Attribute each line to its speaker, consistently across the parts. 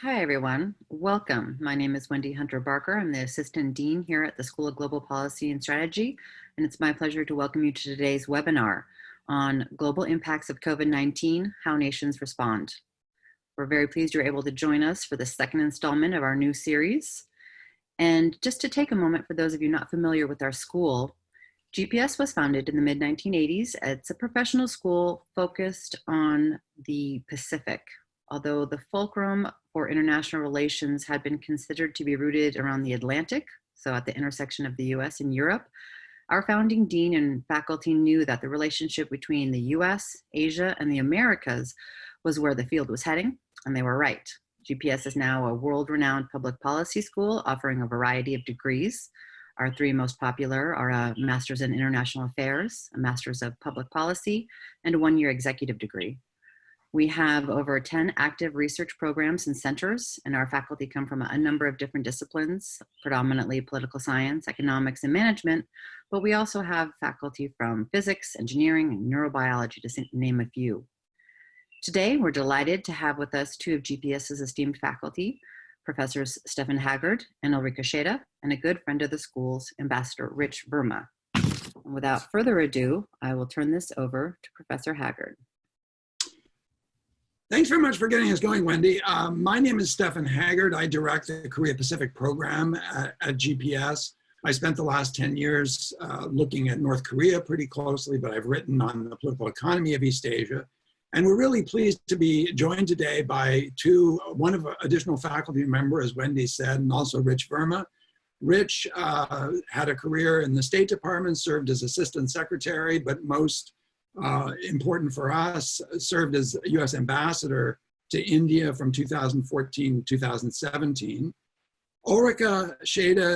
Speaker 1: Hi, everyone. Welcome. My name is Wendy Hunter Barker. I'm the Assistant Dean here at the School of Global Policy and Strategy, and it's my pleasure to welcome you to today's webinar on global impacts of COVID-19, how nations respond. We're very pleased you're able to join us for the second installment of our new series. And just to take a moment, for those of you not familiar with our school, GPS was founded in the mid-1980s. It's a professional school focused on the Pacific. Although the fulcrum for international relations had been considered to be rooted around the Atlantic, so at the intersection of the US and Europe, our founding dean and faculty knew that the relationship between the US, Asia, and the Americas was where the field was heading, and they were right. GPS is now a world-renowned public policy school offering a variety of degrees. Our three most popular are a Master's in International Affairs, a Master's of Public Policy, and a one-year executive degree. We have over 10 active research programs and centers, and our faculty come from a number of different disciplines, predominantly political science, economics, and management, but we also have faculty from physics, engineering, and neurobiology, to name a few. Today, we're delighted to have with us two of GPS's esteemed faculty, Professors Stefan Haggard and Orrico, and a good friend of the school's Ambassador Rich Verma. And without further ado, I will turn this over to Professor Haggard.
Speaker 2: Thanks very much for getting us going, Wendy. My name is Stefan Haggard. I direct the Korea Pacific program at GPS. I spent the last 10 years looking at North Korea pretty closely, but I've written on the political economy of East Asia. And we're really pleased to be joined today by one of additional faculty member, as Wendy said, and also Rich Verma. Rich had a career in the State Department, served as Assistant Secretary, but most important for us, served as U.S. Ambassador to India from 2014 to 2017. Orrico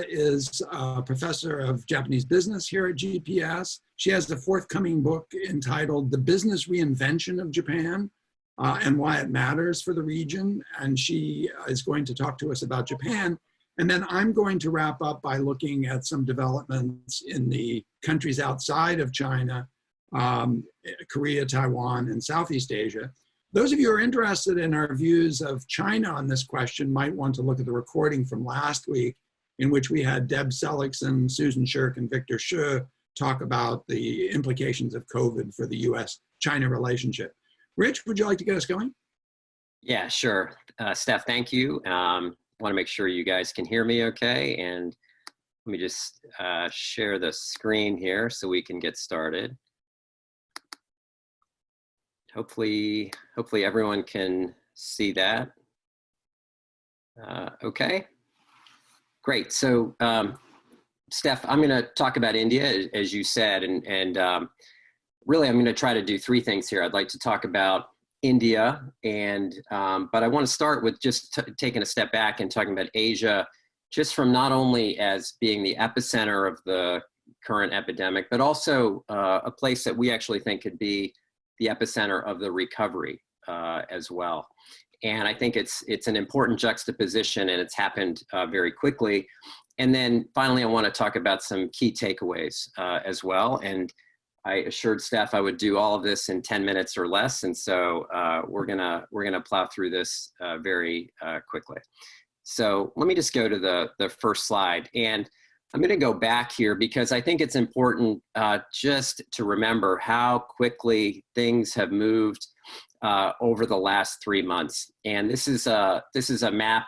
Speaker 2: is a professor of Japanese business here at GPS. She has a forthcoming book entitled The Business Reinvention of Japan and Why It Matters for the Region. And she is going to talk to us about Japan. And then I'm going to wrap up by looking at some developments in the countries outside of China, Korea, Taiwan, and Southeast Asia. Those of you who are interested in our views of China on this question might want to look at the recording from last week, in which we had Deb Seligson, Susan Shirk, and Victor Xu talk about the implications of COVID for the US-China relationship. Rich, would you like to get us going?
Speaker 3: Yeah, sure. Steph, thank you. Want to make sure you guys can hear me okay. And let me just share the screen here so we can get started. Hopefully everyone can see that. Okay, great. So Steph, I'm gonna talk about India, as you said, and really I'm gonna try to do three things here. I'd like to talk about India, but I wanna start with just taking a step back and talking about Asia, just from not only as being the epicenter of the current epidemic, but also a place that we actually think could be the epicenter of the recovery as well. And I think it's an important juxtaposition, and it's happened very quickly. And then finally, I want to talk about some key takeaways as well. And I assured Steph I would do all of this in 10 minutes or less. And so we're gonna plow through this very quickly. So let me just go to the first slide. And I'm going to go back here because I think it's important just to remember how quickly things have moved over the last 3 months. And this is a map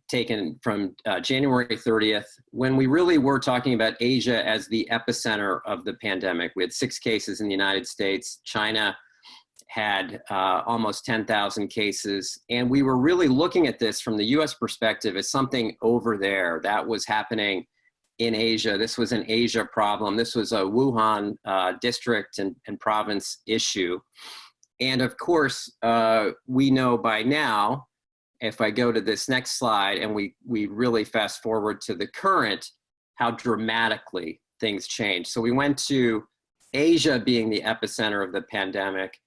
Speaker 3: taken from January 30th, when we really were talking about Asia as the epicenter of the pandemic. We had 6 cases in the United States. China had almost 10,000 cases. And we were really looking at this from the US perspective as something over there that was happening in Asia. This was an Asia problem. This was a Wuhan district and province issue. And of course, we know by now, if I go to this next slide and we really fast forward to the current, how dramatically things changed. So we went to Asia being the epicenter of the pandemic,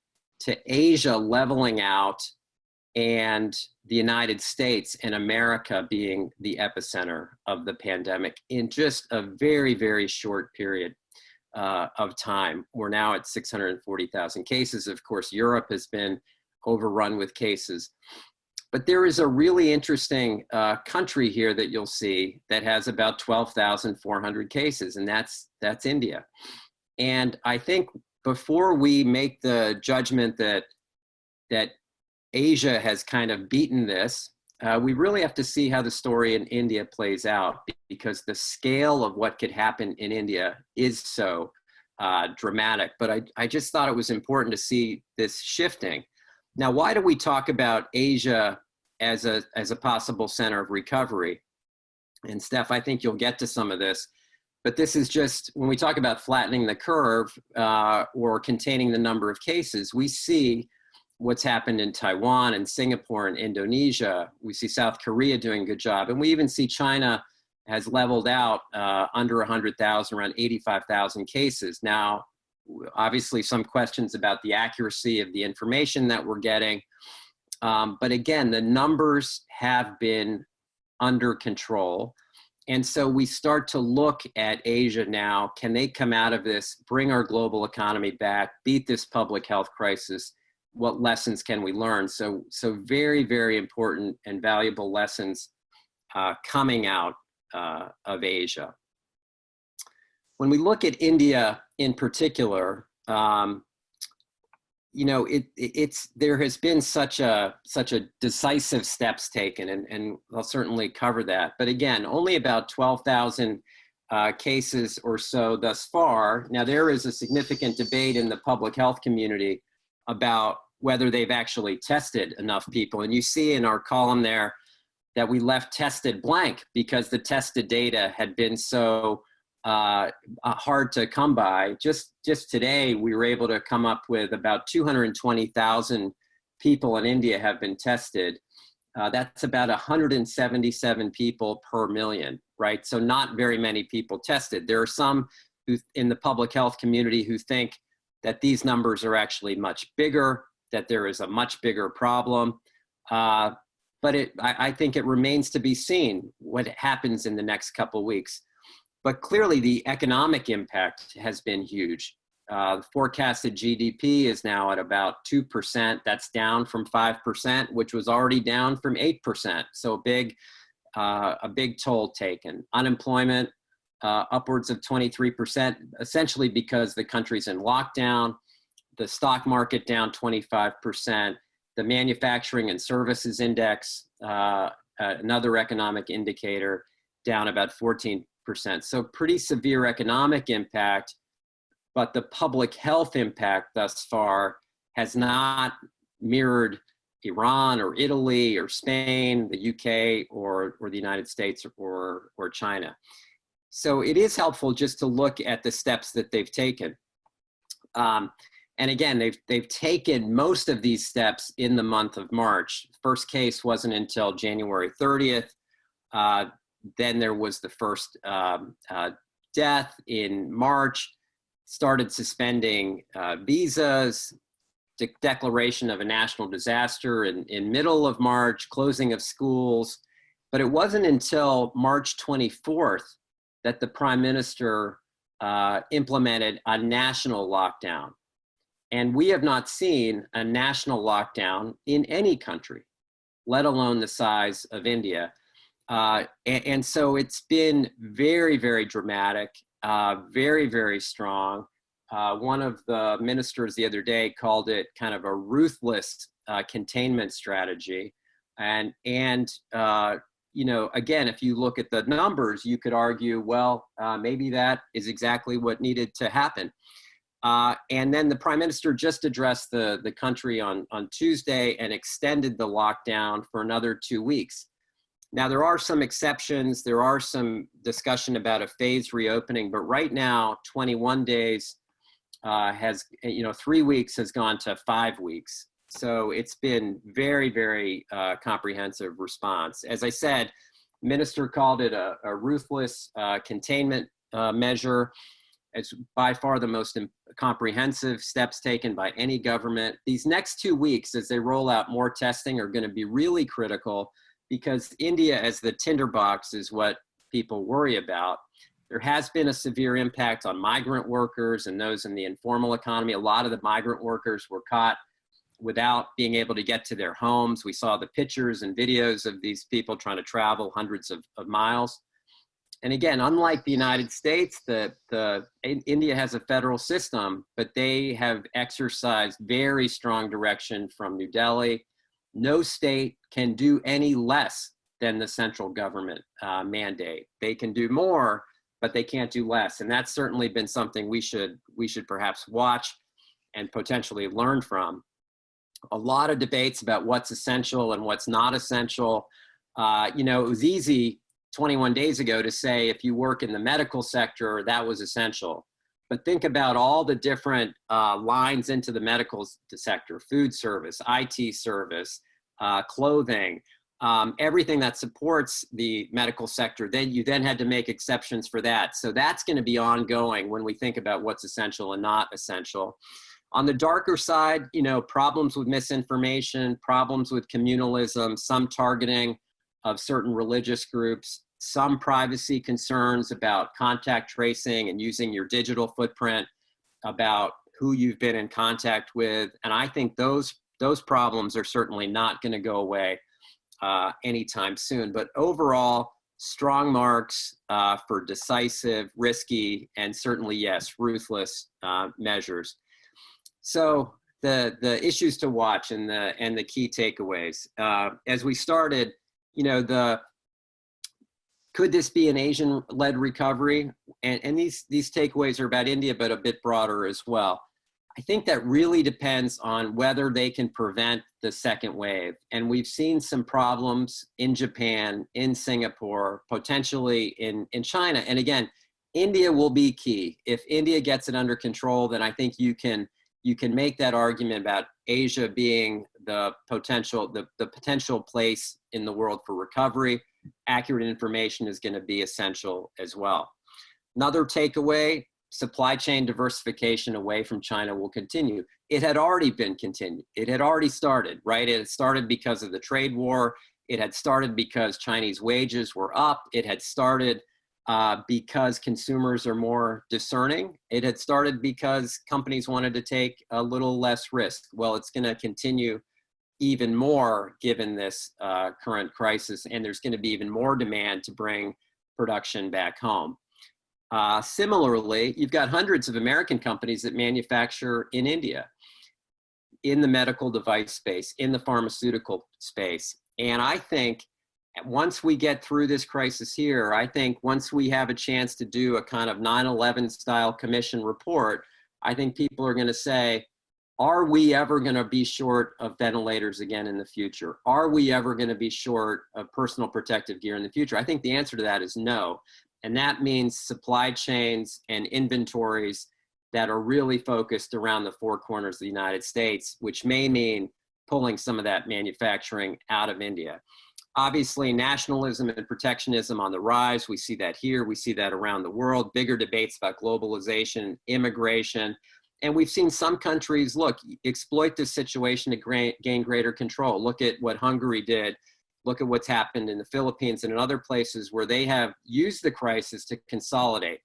Speaker 3: to Asia leveling out, and the United States and America being the epicenter of the pandemic in just a very, very short period of time. We're now at 640,000 cases. Of course, Europe has been overrun with cases. But there is a really interesting country here that you'll see that has about 12,400 cases, and that's India. And I think before we make the judgment that Asia has kind of beaten this, we really have to see how the story in India plays out, because the scale of what could happen in India is so dramatic. But I just thought it was important to see this shifting. Now, why do we talk about Asia as a possible center of recovery? And Steph, I think you'll get to some of this, but this is just, when we talk about flattening the curve or containing the number of cases, we see what's happened in Taiwan and Singapore and Indonesia. We see South Korea doing a good job. And we even see China has leveled out under 100,000, around 85,000 cases. Now, obviously some questions about the accuracy of the information that we're getting. But again, the numbers have been under control. And so we start to look at Asia now. Can they come out of this, bring our global economy back, beat this public health crisis? What lessons can we learn? So very, very important and valuable lessons coming out of Asia. When we look at India in particular, you know, there has been such a decisive steps taken, and I'll certainly cover that. But again, only about 12,000 cases or so thus far. Now, there is a significant debate in the public health community about whether they've actually tested enough people. And you see in our column there that we left tested blank because the tested data had been so hard to come by. Just today, we were able to come up with about 220,000 people in India have been tested. That's about 177 people per million, right? So not very many people tested. There are some who in the public health community who think that these numbers are actually much bigger, that there is a much bigger problem. But I think it remains to be seen what happens in the next couple of weeks. But clearly the economic impact has been huge. Forecasted GDP is now at about 2%. That's down from 5%, which was already down from 8%. So a big toll taken. Unemployment upwards of 23%, essentially because the country's in lockdown. The stock market down 25%. The manufacturing and services index, another economic indicator, down about 14%. So pretty severe economic impact, but the public health impact thus far has not mirrored Iran or Italy or Spain, the UK or the United States or China. So it is helpful just to look at the steps that they've taken. And again, they've taken most of these steps in the month of March. First case wasn't until January 30th. Then there was the first death in March, started suspending visas, declaration of a national disaster in middle of March, closing of schools. But it wasn't until March 24th that the Prime Minister implemented a national lockdown. And we have not seen a national lockdown in any country, let alone the size of India. And so it's been very, very dramatic, very, very strong. One of the ministers the other day called it kind of a ruthless containment strategy. And you know, again, if you look at the numbers, you could argue, well, maybe that is exactly what needed to happen. And then the Prime Minister just addressed the country on Tuesday and extended the lockdown for another 2 weeks. Now, there are some exceptions. There are some discussion about a phased reopening, but right now, 21 days has, 3 weeks has gone to 5 weeks. So it's been very, very comprehensive response. As I said, Minister called it a ruthless containment measure. It's by far the most comprehensive steps taken by any government. These next 2 weeks, as they roll out more testing, are going to be really critical because India as the tinderbox is what people worry about. There has been a severe impact on migrant workers and those in the informal economy. A lot of the migrant workers were caught without being able to get to their homes. We saw the pictures and videos of these people trying to travel hundreds of miles. And again, unlike the United States, India has a federal system, but they have exercised very strong direction from New Delhi. No state can do any less than the central government mandate. They can do more, but they can't do less. And that's certainly been something we should perhaps watch and potentially learn from. A lot of debates about what's essential and what's not essential. It was easy 21 days ago to say if you work in the medical sector, that was essential. But think about all the different lines into the medical sector: food service, IT service, clothing, everything that supports the medical sector. Then you had to make exceptions for that. So that's going to be ongoing when we think about what's essential and not essential. On the darker side, problems with misinformation, problems with communalism, some targeting of certain religious groups, some privacy concerns about contact tracing and using your digital footprint, about who you've been in contact with. And I think those problems are certainly not going to go away anytime soon. But overall, strong marks for decisive, risky, and certainly, yes, ruthless measures. So the issues to watch and the key takeaways. As we started, could this be an Asian-led recovery? And these takeaways are about India, but a bit broader as well. I think that really depends on whether they can prevent the second wave. And we've seen some problems in Japan, in Singapore, potentially in China. And again, India will be key. If India gets it under control, then I think you can make that argument about Asia being the potential place in the world for recovery. Accurate information is going to be essential as well. Another takeaway: supply chain diversification away from China will continue. It had already been continued. It had already started, right? It had started because of the trade war. It had started because Chinese wages were up. It had started because consumers are more discerning. It had started because companies wanted to take a little less risk. Well, it's going to continue even more given this current crisis, and there's going to be even more demand to bring production back home. Similarly, you've got hundreds of American companies that manufacture in India, in the medical device space, in the pharmaceutical space. And I think once we get through this crisis here, I think once we have a chance to do a kind of 9/11 style commission report, I think people are going to say, are we ever going to be short of ventilators again in the future? Are we ever going to be short of personal protective gear in the future? I think the answer to that is no. And that means supply chains and inventories that are really focused around the four corners of the United States, which may mean pulling some of that manufacturing out of India. Obviously, nationalism and protectionism on the rise. We see that here. We see that around the world. Bigger debates about globalization, immigration. And we've seen some countries, exploit this situation to gain greater control. Look at what Hungary did. Look at what's happened in the Philippines and in other places where they have used the crisis to consolidate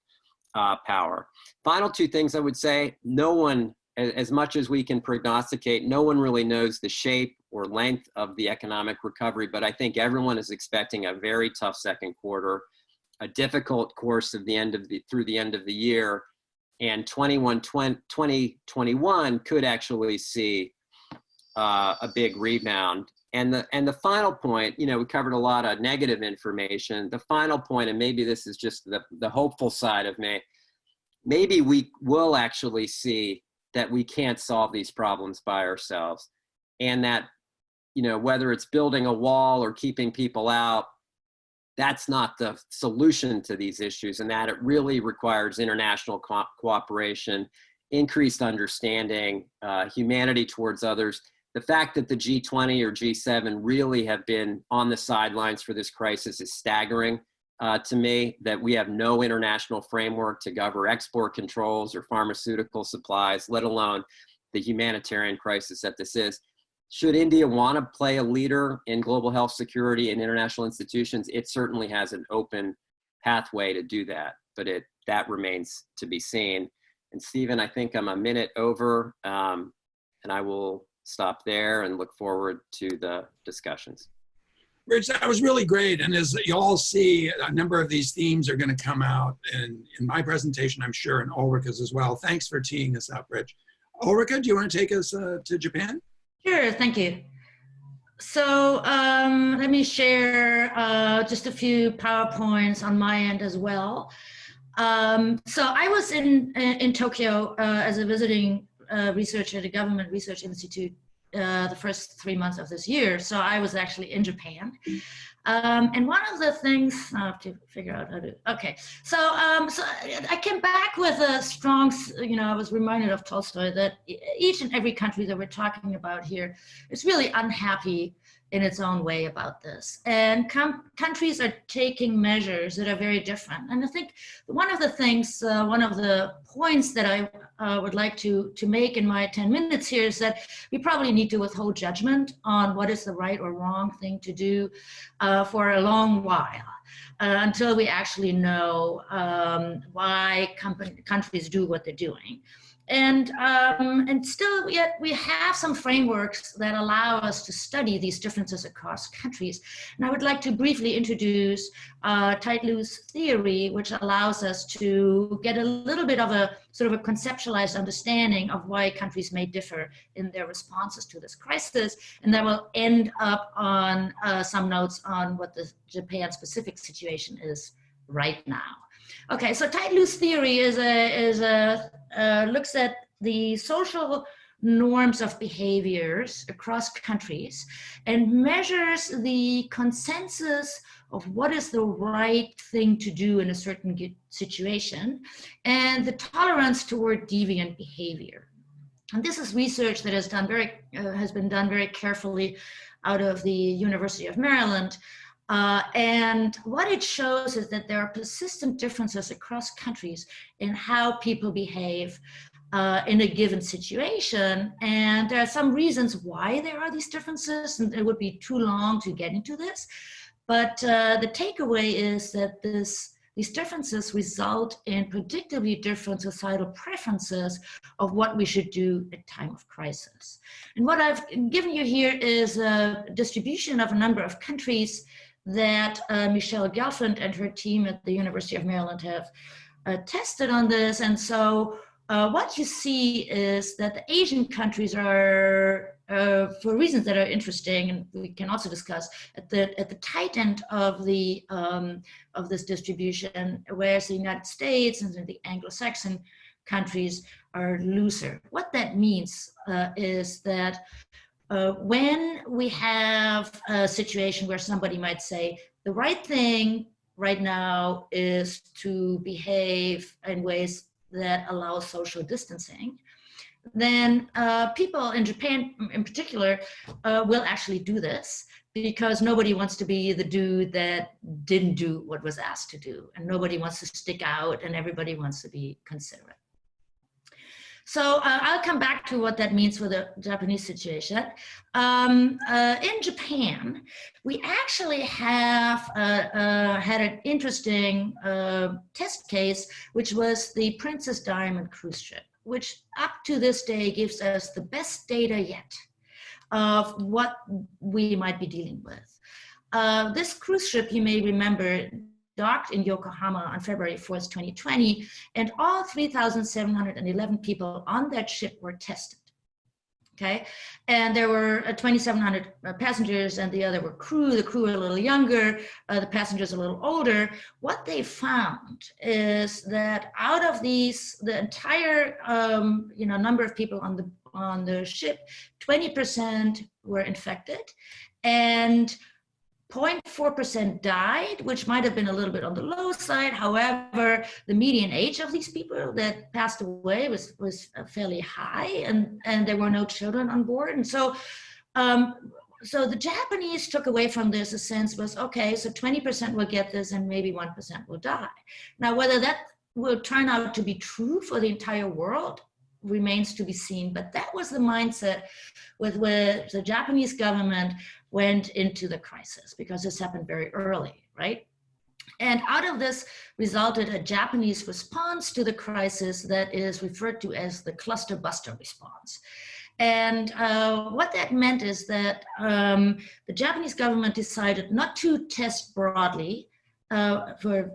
Speaker 3: power. Final two things I would say: no one, as much as we can prognosticate, no one really knows the shape or length of the economic recovery, but I think everyone is expecting a very tough second quarter, a difficult course through the end of the year, and 2021 could actually see a big rebound. And the final point, we covered a lot of negative information. The final point, and maybe this is just the hopeful side of me, maybe we will actually see that we can't solve these problems by ourselves, and that, whether it's building a wall or keeping people out, that's not the solution to these issues, and that it really requires international cooperation, increased understanding, humanity towards others. The fact that the G20 or G7 really have been on the sidelines for this crisis is staggering to me, that we have no international framework to govern export controls or pharmaceutical supplies, let alone the humanitarian crisis that this is. Should India want to play a leader in global health security and international institutions, it certainly has an open pathway to do that, but that remains to be seen. And Stephen, I think I'm a minute over, and I will stop there and look forward to the discussions.
Speaker 2: Rich, that was really great. And as you all see, a number of these themes are going to come out in my presentation, I'm sure, and Ulrica's as well. Thanks for teeing this up, Rich. Ulrica, do you want to take us to Japan?
Speaker 4: Sure, thank you. So let me share just a few PowerPoints on my end as well. So I was in Tokyo as a visiting researcher at a government research institute the first 3 months of this year. So I was actually in Japan. And one of the things, I have to figure out how to, okay. So I came back with a strong, I was reminded of Tolstoy that each and every country that we're talking about here is really unhappy in its own way about this. And countries are taking measures that are very different. And I think one of the things, one of the points that I would like to make in my 10 minutes here is that we probably need to withhold judgment on what is the right or wrong thing to do for a long while. Until we actually know why countries do what they're doing. And still yet we have some frameworks that allow us to study these differences across countries. And I would like to briefly introduce tight-loose theory, which allows us to get a little bit of a sort of a conceptualized understanding of why countries may differ in their responses to this crisis. And that will end up on some notes on what the Japan-specific situation is right now. Okay, so tight-loose theory looks at the social norms of behaviors across countries and measures the consensus of what is the right thing to do in a certain situation and the tolerance toward deviant behavior. And this is research that has been done very carefully out of the University of Maryland. And what it shows is that there are persistent differences across countries in how people behave in a given situation. And there are some reasons why there are these differences, and it would be too long to get into this. But the takeaway is that these differences result in predictably different societal preferences of what we should do at time of crisis. And what I've given you here is a distribution of a number of countries that Michelle Gelfand and her team at the University of Maryland have tested on this. And so what you see is that the Asian countries are, for reasons that are interesting, and we can also discuss, at the tight end of this distribution, whereas the United States and the Anglo-Saxon countries are looser. What that means is that when we have a situation where somebody might say, the right thing right now is to behave in ways that allow social distancing, then people in Japan in particular will actually do this because nobody wants to be the dude that didn't do what was asked to do, and nobody wants to stick out, and everybody wants to be considerate. So I'll come back to what that means for the Japanese situation. In Japan, we actually have had an interesting test case, which was the Princess Diamond cruise ship, which up to this day gives us the best data yet of what we might be dealing with. This cruise ship, you may remember, docked in Yokohama on February 4th, 2020, and all 3,711 people on that ship were tested. Okay, and there were 2,700 passengers, and the other were crew. The crew were a little younger, the passengers a little older. What they found is that out of these, the entire number of people on the ship, 20% were infected, and 0.4% died, which might have been a little bit on the low side. However, the median age of these people that passed away was fairly high, and there were no children on board. And so the Japanese took away from this a sense was, okay, so 20% will get this and maybe 1% will die. Now, whether that will turn out to be true for the entire world remains to be seen, but that was the mindset with which the Japanese government went into the crisis, because this happened very early, right? And out of this resulted a Japanese response to the crisis that is referred to as the cluster buster response. And what that meant is that the Japanese government decided not to test broadly for,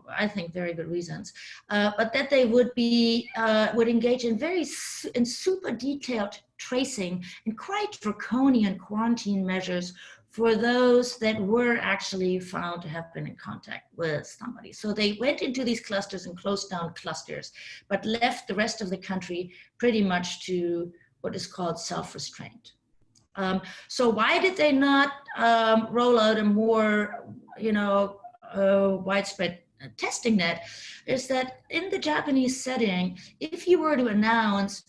Speaker 4: I think, very good reasons, but that they would engage in super detailed tracing and quite draconian quarantine measures for those that were actually found to have been in contact with somebody. So they went into these clusters and closed down clusters, but left the rest of the country pretty much to what is called self-restraint. So why did they not roll out a more, widespread testing net? Is that in the Japanese setting, if you were to announce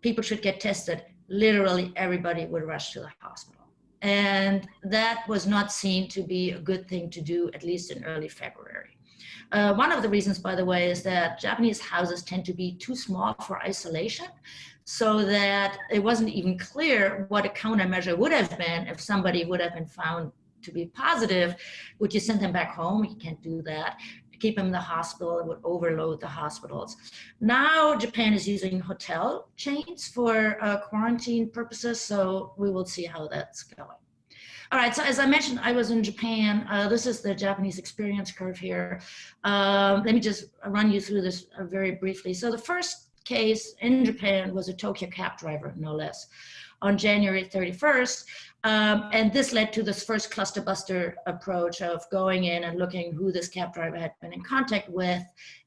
Speaker 4: people should get tested, literally everybody would rush to the hospital. And that was not seen to be a good thing to do, at least in early February. One of the reasons, by the way, is that Japanese houses tend to be too small for isolation, so that it wasn't even clear what a countermeasure would have been if somebody would have been found to be positive. Would you send them back home? You can't do that. Keep them in the hospital, it would overload the hospitals. Now Japan is using hotel chains for quarantine purposes, so we will see how that's going. All right, so as I mentioned, I was in Japan. This is the Japanese experience curve here. Let me just run you through this very briefly. So the first case in Japan was a Tokyo cab driver, no less, on January 31st. And this led to this first cluster buster approach of going in and looking who this cab driver had been in contact with.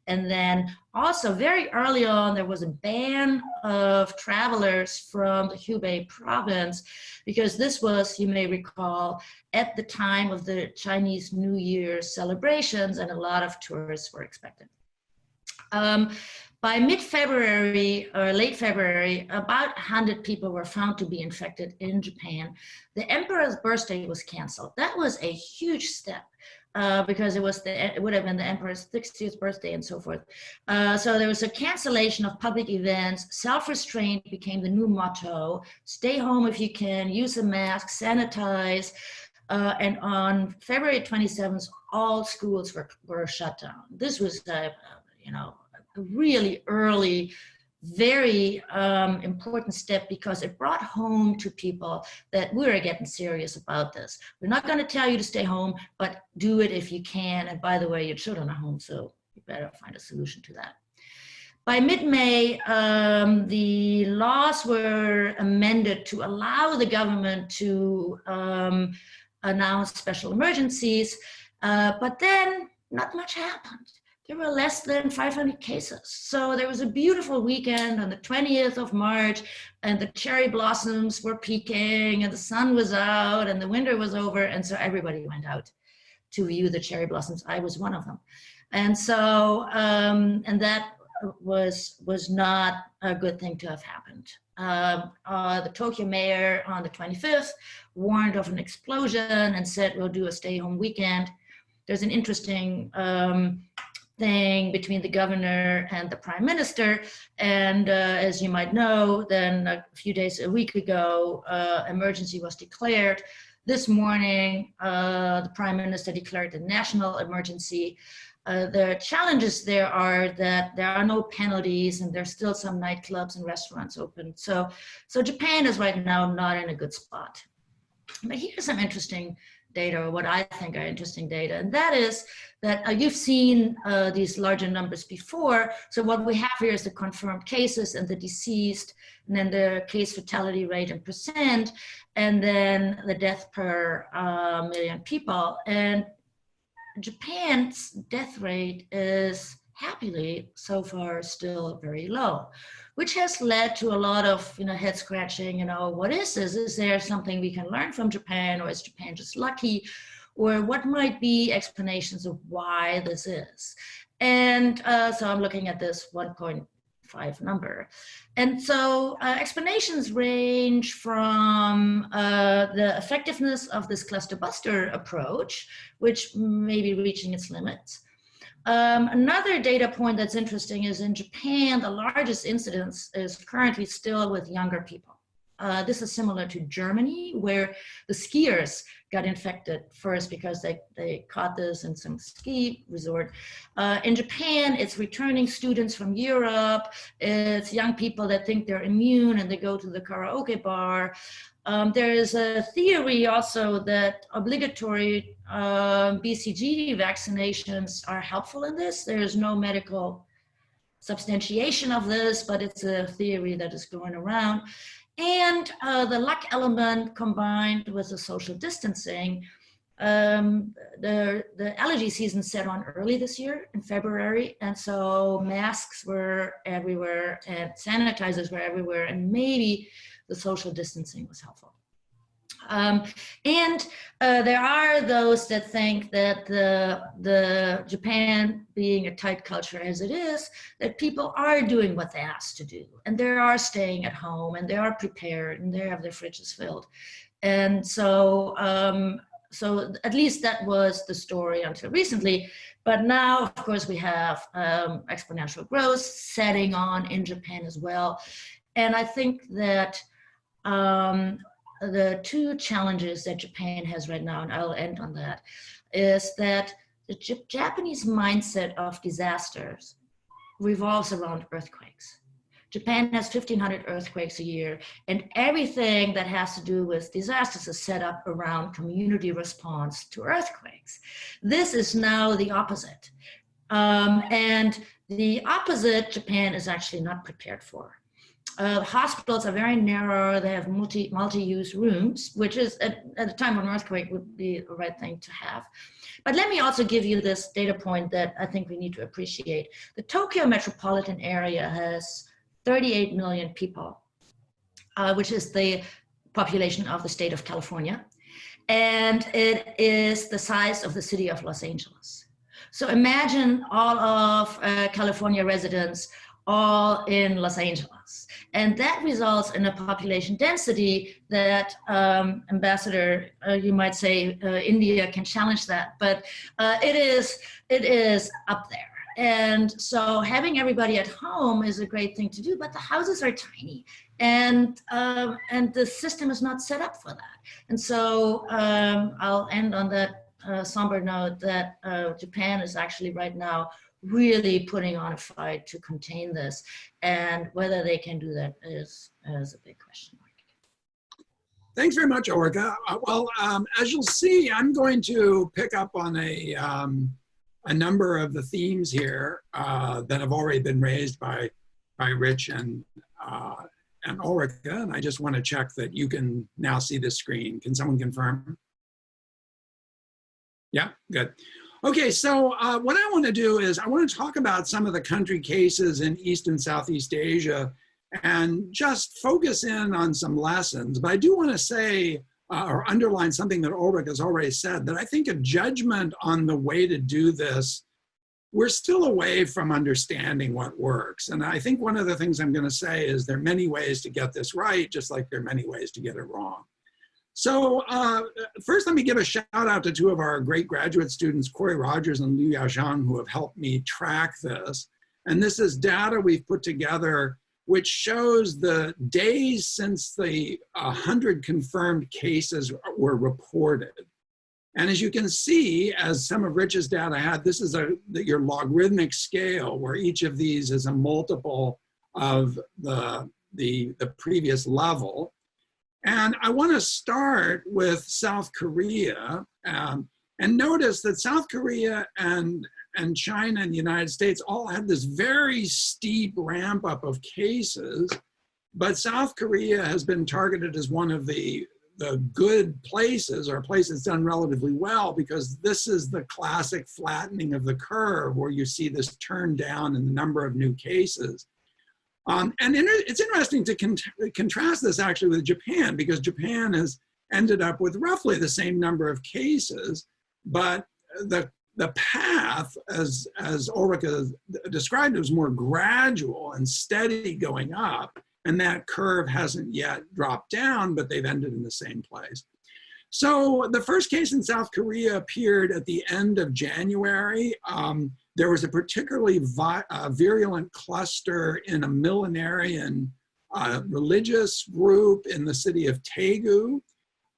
Speaker 4: And then also very early on, there was a ban of travelers from the Hubei province, because this was, you may recall, at the time of the Chinese New Year celebrations, and a lot of tourists were expected. By mid-February or late February, about 100 people were found to be infected in Japan. The emperor's birthday was canceled. That was a huge step because it would have been the emperor's 60th birthday and so forth. So there was a cancellation of public events. Self-restraint became the new motto. Stay home if you can, use a mask, sanitize. And on February 27th, all schools were shut down. This was a really early, very important step, because it brought home to people that we're getting serious about this. We're not going to tell you to stay home, but do it if you can. And by the way, your children are home, so you better find a solution to that. By mid-May, the laws were amended to allow the government to announce special emergencies, but then not much happened. There were less than 500 cases. So there was a beautiful weekend on the 20th of March, and the cherry blossoms were peaking, and the sun was out, and the winter was over, and so everybody went out to view the cherry blossoms. I was one of them. And so, and that was not a good thing to have happened. The Tokyo mayor on the 25th warned of an explosion and said, we'll do a stay-home weekend. There's an interesting thing between the governor and the prime minister, and as you might know, then a week ago, emergency was declared. This morning, the prime minister declared a national emergency. The challenges there are that there are no penalties, and there's still some nightclubs and restaurants open. So Japan is right now not in a good spot. But here's some interesting data, or what I think are interesting data, and that is that you've seen these larger numbers before. So what we have here is the confirmed cases and the deceased, and then the case fatality rate in percent, and then the death per million people. And Japan's death rate is happily so far still very low, which has led to a lot of head scratching. What is this? Is there something we can learn from Japan, or is Japan just lucky? Or what might be explanations of why this is? And so I'm looking at this 1.5 number. And so explanations range from the effectiveness of this cluster buster approach, which may be reaching its limits. Another data point that's interesting is in Japan, the largest incidence is currently still with younger people. This is similar to Germany, where the skiers got infected first because they caught this in some ski resort. In Japan, it's returning students from Europe. It's young people that think they're immune and they go to the karaoke bar. There is a theory also that obligatory BCG vaccinations are helpful in this. There is no medical substantiation of this, but it's a theory that is going around. And the luck element combined with the social distancing, the allergy season set on early this year in February. And so masks were everywhere and sanitizers were everywhere, and maybe the social distancing was helpful. There are those that think that the Japan being a tight culture as it is, that people are doing what they asked to do, and they are staying at home, and they are prepared, and they have their fridges filled. And so, so at least that was the story until recently. But now, of course, we have exponential growth setting on in Japan as well. And I think that the two challenges that Japan has right now, and I'll end on that, is that the Japanese mindset of disasters revolves around earthquakes. Japan has 1,500 earthquakes a year, and everything that has to do with disasters is set up around community response to earthquakes. This is now the opposite. And the opposite, Japan is actually not prepared for. Hospitals are very narrow. They have multi-use rooms, which is at a time of an earthquake would be the right thing to have. But let me also give you this data point that I think we need to appreciate. The Tokyo metropolitan area has 38 million people, which is the population of the state of California. And it is the size of the city of Los Angeles. So imagine all of California residents all in Los Angeles. And that results in a population density that, Ambassador, you might say India can challenge that, but it is up there. And so having everybody at home is a great thing to do, but the houses are tiny, and the system is not set up for that. And so I'll end on that somber note that Japan is actually right now really putting on a fight to contain this, and whether they can do that is a big question mark.
Speaker 2: Thanks very much, Orrico. Well, as you'll see, I'm going to pick up on a number of the themes here that have already been raised by Rich and Orrico, and I just want to check that you can now see the screen. Can someone confirm? Yeah, good. Okay, so what I want to do is I want to talk about some of the country cases in East and Southeast Asia and just focus in on some lessons. But I do want to say or underline something that Ulrich has already said, that I think a judgment on the way to do this, we're still away from understanding what works. And I think one of the things I'm going to say is there are many ways to get this right, just like there are many ways to get it wrong. So first, let me give a shout out to two of our great graduate students, Corey Rogers and Liu Yaozhang, who have helped me track this. And this is data we've put together, which shows the days since the 100 confirmed cases were reported. And as you can see, as some of Rich's data had, this is your logarithmic scale, where each of these is a multiple of the previous level. And I want to start with South Korea, and notice that South Korea and China and the United States all had this very steep ramp up of cases, but South Korea has been targeted as one of the good places, or places done relatively well, because this is the classic flattening of the curve where you see this turn down in the number of new cases. It's interesting to contrast this actually with Japan, because Japan has ended up with roughly the same number of cases, but the path, as Ulrika described, was more gradual and steady going up, and that curve hasn't yet dropped down, but they've ended in the same place. So the first case in South Korea appeared at the end of January. There was a particularly virulent cluster in a millenarian a religious group in the city of Daegu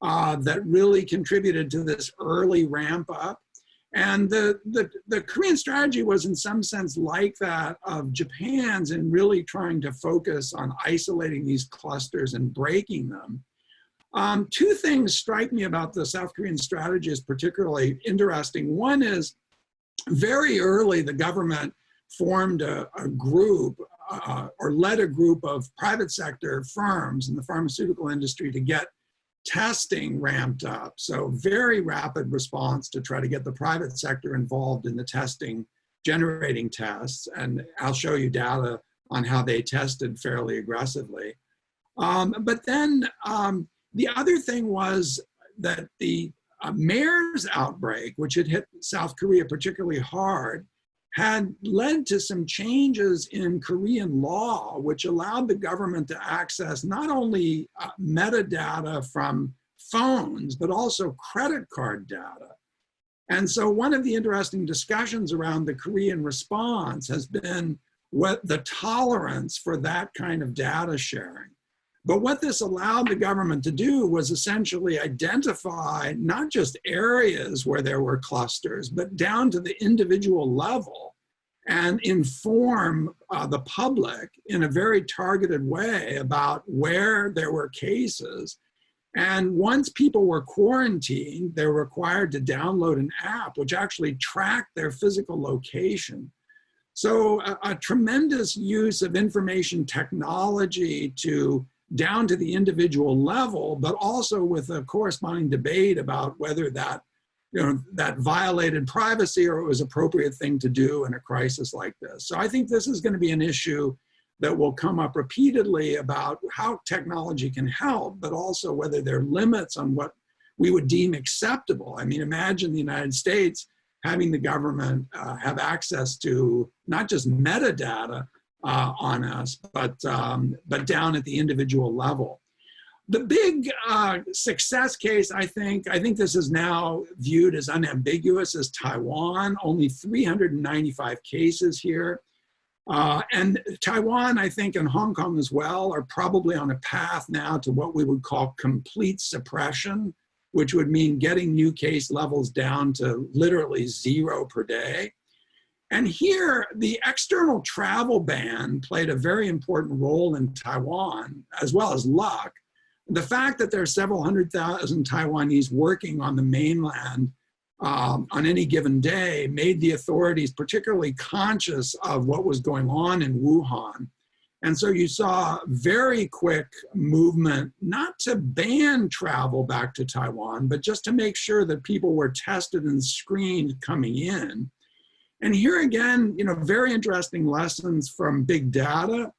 Speaker 2: that really contributed to this early ramp up. And the Korean strategy was in some sense like that of Japan's in really trying to focus on isolating these clusters and breaking them. Two things strike me about the South Korean strategy as particularly interesting. One is very early the government formed a group or led a group of private sector firms in the pharmaceutical industry to get testing ramped up. So very rapid response to try to get the private sector involved in the testing, generating tests. And I'll show you data on how they tested fairly aggressively. But then the other thing was that the MERS outbreak, which had hit South Korea particularly hard, had led to some changes in Korean law, which allowed the government to access not only metadata from phones, but also credit card data. And so one of the interesting discussions around the Korean response has been what the tolerance for that kind of data sharing. But what this allowed the government to do was essentially identify not just areas where there were clusters, but down to the individual level and inform the public in a very targeted way about where there were cases. And once people were quarantined, they were required to download an app which actually tracked their physical location. So a tremendous use of information technology down to the individual level, but also with a corresponding debate about whether that, that violated privacy or it was an appropriate thing to do in a crisis like this. So I think this is going to be an issue that will come up repeatedly about how technology can help, but also whether there are limits on what we would deem acceptable. I mean, imagine the United States having the government have access to not just metadata on us, but down at the individual level. The big success case, I think this is now viewed as unambiguous, as Taiwan, only 395 cases here. And Taiwan, I think, and Hong Kong as well, are probably on a path now to what we would call complete suppression, which would mean getting new case levels down to literally 0 per day. And here, the external travel ban played a very important role in Taiwan, as well as luck. The fact that there are several 100,000 Taiwanese working on the mainland on any given day made the authorities particularly conscious of what was going on in Wuhan. And so you saw very quick movement, not to ban travel back to Taiwan, but just to make sure that people were tested and screened coming in. And here again, very interesting lessons from big data.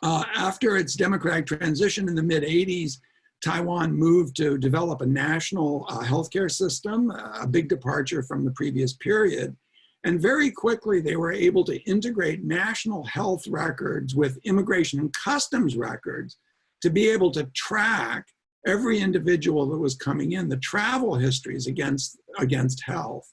Speaker 2: After its democratic transition in the mid-'80s, Taiwan moved to develop a national healthcare system, a big departure from the previous period. And very quickly, they were able to integrate national health records with immigration and customs records to be able to track every individual that was coming in, the travel histories against health.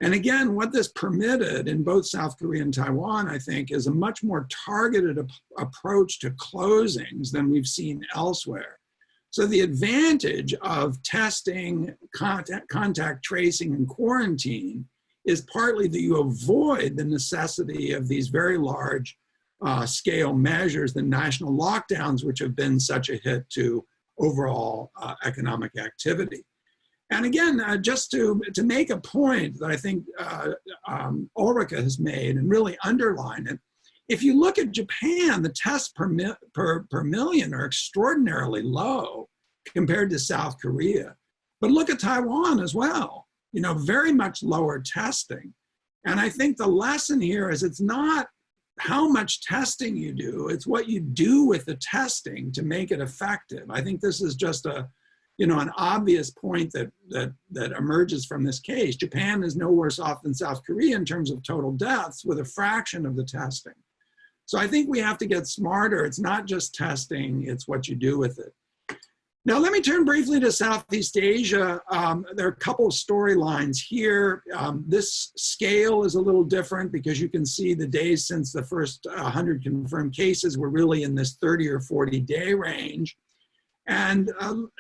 Speaker 2: And again, what this permitted in both South Korea and Taiwan, I think, is a much more targeted approach to closings than we've seen elsewhere. So the advantage of testing, contact tracing, and quarantine is partly that you avoid the necessity of these very large scale measures, the national lockdowns, which have been such a hit to overall economic activity. And again, just to make a point that I think Orrico has made and really underline it, if you look at Japan, the tests per million are extraordinarily low compared to South Korea. But look at Taiwan as well, very much lower testing. And I think the lesson here is it's not how much testing you do, it's what you do with the testing to make it effective. I think this is just an obvious point that emerges from this case. Japan is no worse off than South Korea in terms of total deaths with a fraction of the testing. So I think we have to get smarter. It's not just testing, it's what you do with it. Now, let me turn briefly to Southeast Asia. There are a couple of storylines here. This scale is a little different because you can see the days since the first 100 confirmed cases were really in this 30 or 40 day range. And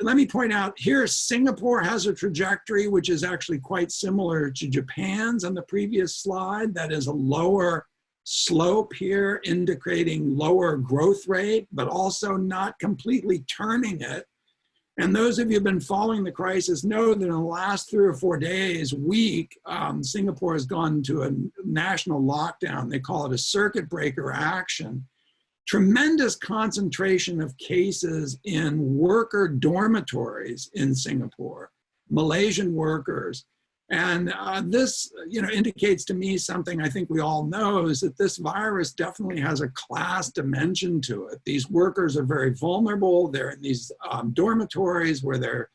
Speaker 2: let me point out here, Singapore has a trajectory which is actually quite similar to Japan's on the previous slide. That is a lower slope here, indicating lower growth rate, but also not completely turning it. And those of you who have been following the crisis know that in the last 3 or 4 days, Singapore has gone to a national lockdown. They call it a circuit breaker action. Tremendous concentration of cases in worker dormitories in Singapore, Malaysian workers. And this, indicates to me something I think we all know, is that this virus definitely has a class dimension to it. These workers are very vulnerable. They're in these dormitories where they're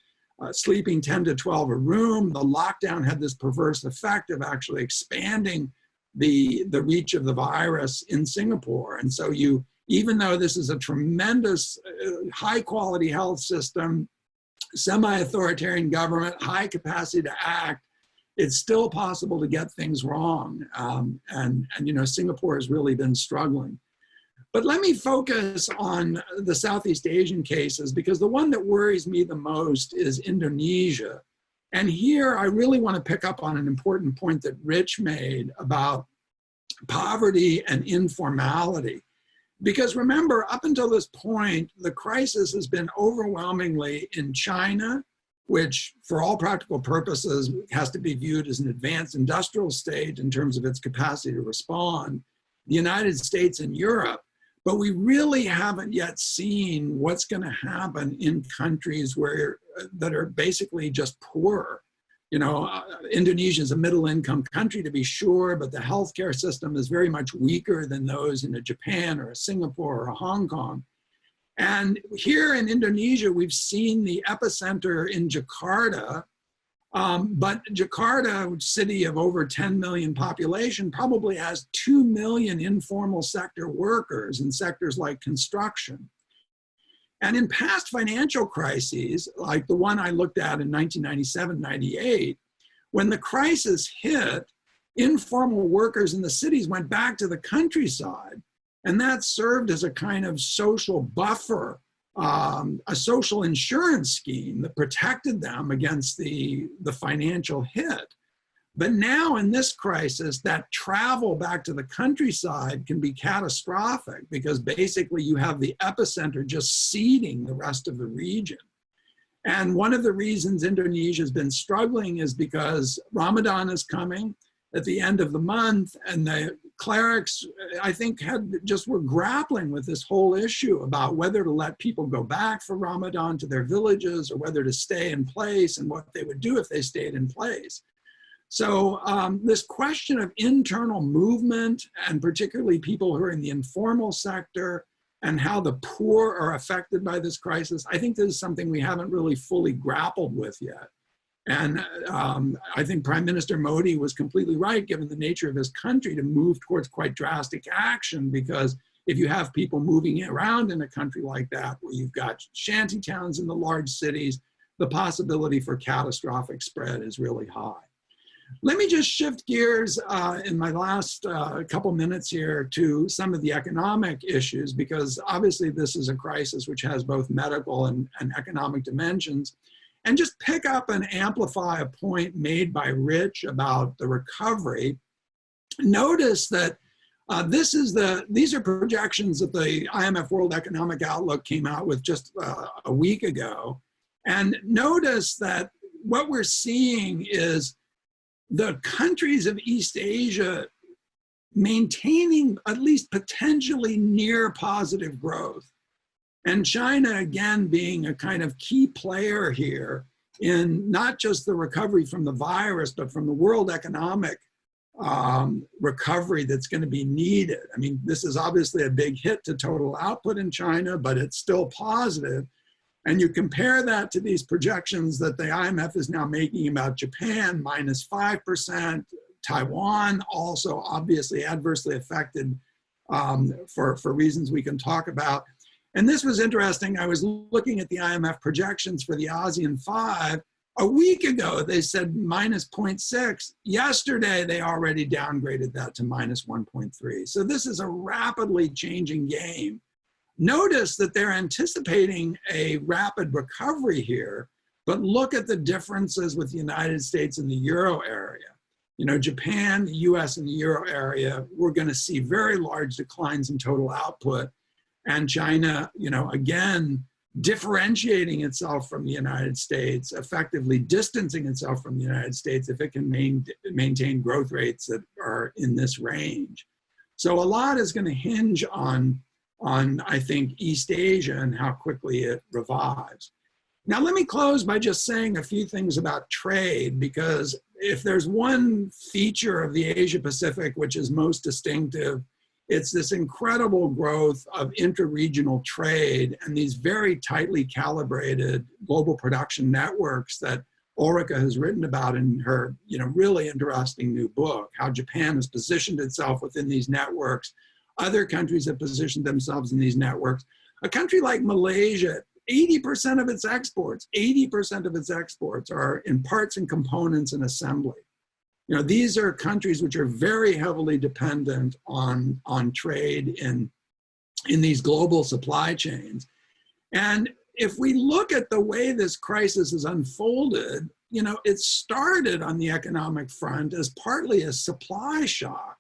Speaker 2: sleeping 10 to 12 a room. The lockdown had this perverse effect of actually expanding the reach of the virus in Singapore. And so even though this is a tremendous high quality health system, semi-authoritarian government, high capacity to act, it's still possible to get things wrong. And Singapore has really been struggling. But let me focus on the Southeast Asian cases, because the one that worries me the most is Indonesia. And here I really want to pick up on an important point that Rich made about poverty and informality. Because remember, up until this point, the crisis has been overwhelmingly in China, which for all practical purposes has to be viewed as an advanced industrial state in terms of its capacity to respond, the United States and Europe. But we really haven't yet seen what's going to happen in countries that are basically just poor. Indonesia is a middle income country to be sure, but the healthcare system is very much weaker than those in a Japan or a Singapore or a Hong Kong. And here in Indonesia, we've seen the epicenter in Jakarta, but Jakarta, a city of over 10 million population, probably has 2 million informal sector workers in sectors like construction. And in past financial crises, like the one I looked at in 1997-98, when the crisis hit, informal workers in the cities went back to the countryside. And that served as a kind of social buffer, a social insurance scheme that protected them against the financial hit. But now in this crisis, that travel back to the countryside can be catastrophic, because basically you have the epicenter just seeding the rest of the region. And one of the reasons Indonesia has been struggling is because Ramadan is coming at the end of the month, and the clerics, I think, were grappling with this whole issue about whether to let people go back for Ramadan to their villages or whether to stay in place, and what they would do if they stayed in place. So this question of internal movement, and particularly people who are in the informal sector, and how the poor are affected by this crisis, I think this is something we haven't really fully grappled with yet. And I think Prime Minister Modi was completely right, given the nature of his country, to move towards quite drastic action, because if you have people moving around in a country like that, where you've got shanty towns in the large cities, the possibility for catastrophic spread is really high. Let me just shift gears in my last couple minutes here to some of the economic issues, because obviously this is a crisis which has both medical and economic dimensions. And just pick up and amplify a point made by Rich about the recovery. Notice that these are projections that the IMF World Economic Outlook came out with just a week ago. And notice that what we're seeing is the countries of East Asia maintaining at least potentially near positive growth. And China, again, being a kind of key player here in not just the recovery from the virus, but from the world economic recovery that's going to be needed. I mean, this is obviously a big hit to total output in China, but it's still positive. And you compare that to these projections that the IMF is now making about Japan, -5%, Taiwan also obviously adversely affected for reasons we can talk about. And this was interesting. I was looking at the IMF projections for the ASEAN 5. A week ago, they said minus 0.6. Yesterday, they already downgraded that to minus 1.3. So this is a rapidly changing game. Notice that they're anticipating a rapid recovery here, but look at the differences with the United States and the Euro area. You know, Japan, the US, and the Euro area, we're going to see very large declines in total output. And China, you know, again, differentiating itself from the United States, effectively distancing itself from the United States if it can maintain growth rates that are in this range. So a lot is going to hinge on, I think, East Asia and how quickly it revives. Now, let me close by just saying a few things about trade, because if there's one feature of the Asia Pacific which is most distinctive, it's this incredible growth of interregional trade and these very tightly calibrated global production networks that Orrico has written about in her, you know, really interesting new book, how Japan has positioned itself within these networks. Other countries have positioned themselves in these networks. A country like Malaysia, 80% of its exports are in parts and components and assembly. You know, these are countries which are very heavily dependent on trade in these global supply chains. And if we look at the way this crisis has unfolded, you know, it started on the economic front as partly a supply shock,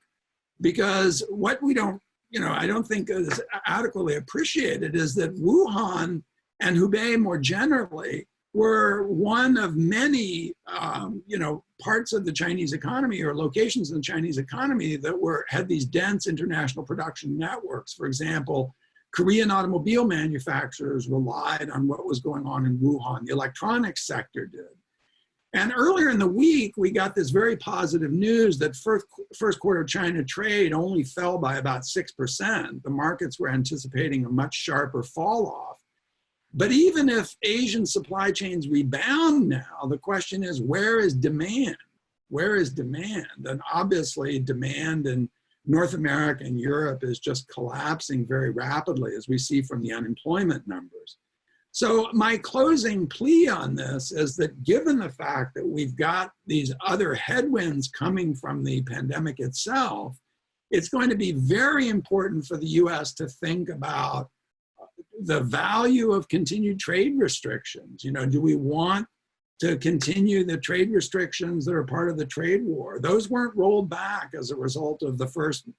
Speaker 2: because what we don't, you know, I don't think is adequately appreciated is that Wuhan and Hubei more generally were one of many, you know, parts of the Chinese economy or locations in the Chinese economy that had these dense international production networks. For example, Korean automobile manufacturers relied on what was going on in Wuhan. The electronics sector did. And earlier in the week, we got this very positive news that first quarter China trade only fell by about 6%. The markets were anticipating a much sharper fall off. But even if Asian supply chains rebound now, the question is, where is demand? Where is demand? And obviously demand in North America and Europe is just collapsing very rapidly, as we see from the unemployment numbers. So my closing plea on this is that given the fact that we've got these other headwinds coming from the pandemic itself, it's going to be very important for the US to think about the value of continued trade restrictions. You know, do we want to continue the trade restrictions that are part of the trade war? Those weren't rolled back as a result of the first